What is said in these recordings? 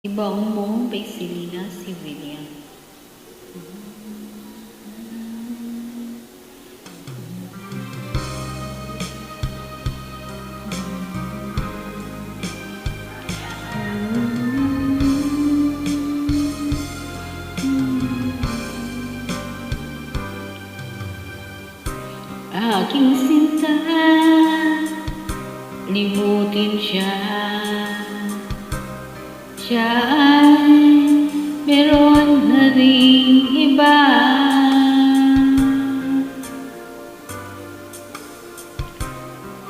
Ibaon mo by Selena Sevilla. Aking sinta, limutin siya. Siya ay meron na ring iba.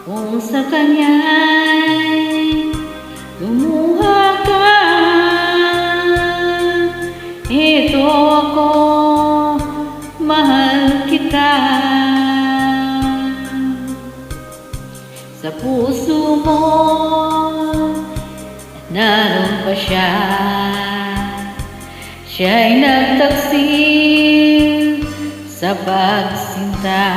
Kung sa kanya'y lumuha ka, ito ako, mahal kita. Sa puso mo, naroon pa siya. Siya'y nagtaksil sa pagsinta.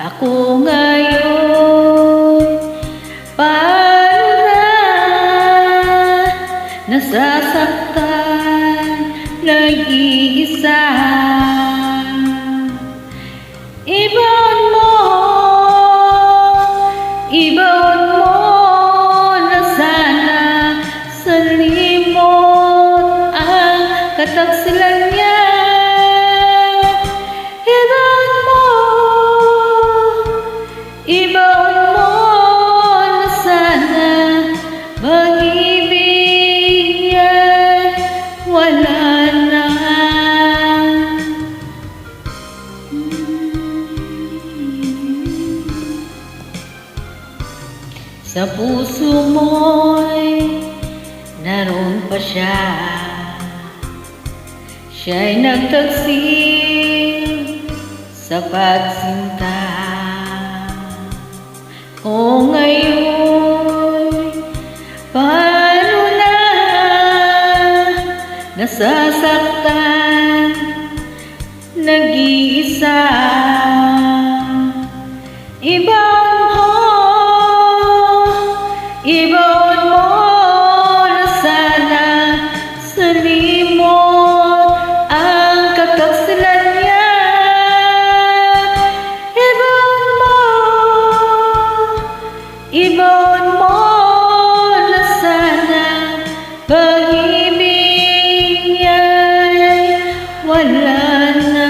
Ako ngayon, paano na nasasaktan, nag-iisa. Ibaon mo na sana sa limot ang kataksilan niya. Ibaon mo na sana pag-ibig niya wala na. Sa puso mo'y naroon pa siya. Siya'y nagtaksil sa pagsinta. O ngayon, paano na nasasaktan, nag-iisa. Ibaon mo na sana sa limot ang kataksilan niya. Ibaon mo na sana pag-ibig niya'y wala na.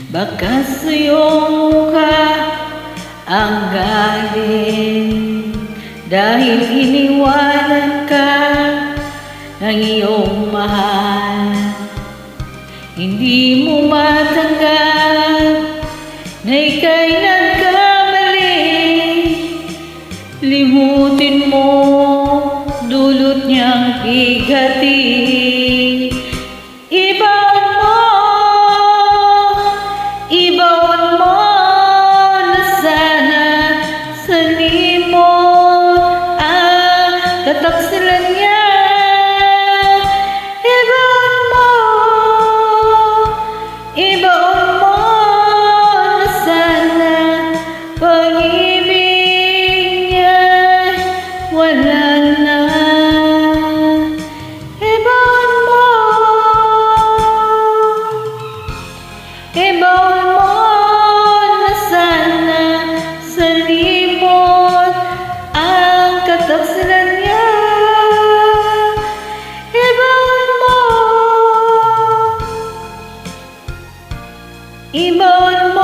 Baka sa'yo ka ang galing dahil iniwanan ka ng iyong mahal. Hindi mo matanggap na ika'y nagkamali. Limutin mo, dulot niyang bigati. Ibaon mo na sana sa limot ang kataksilan niya. Ibaon mo na sana pag-ibig niya wala na. Ibaon mo na sana sa limot ang kataksilan niya. Ibaon mo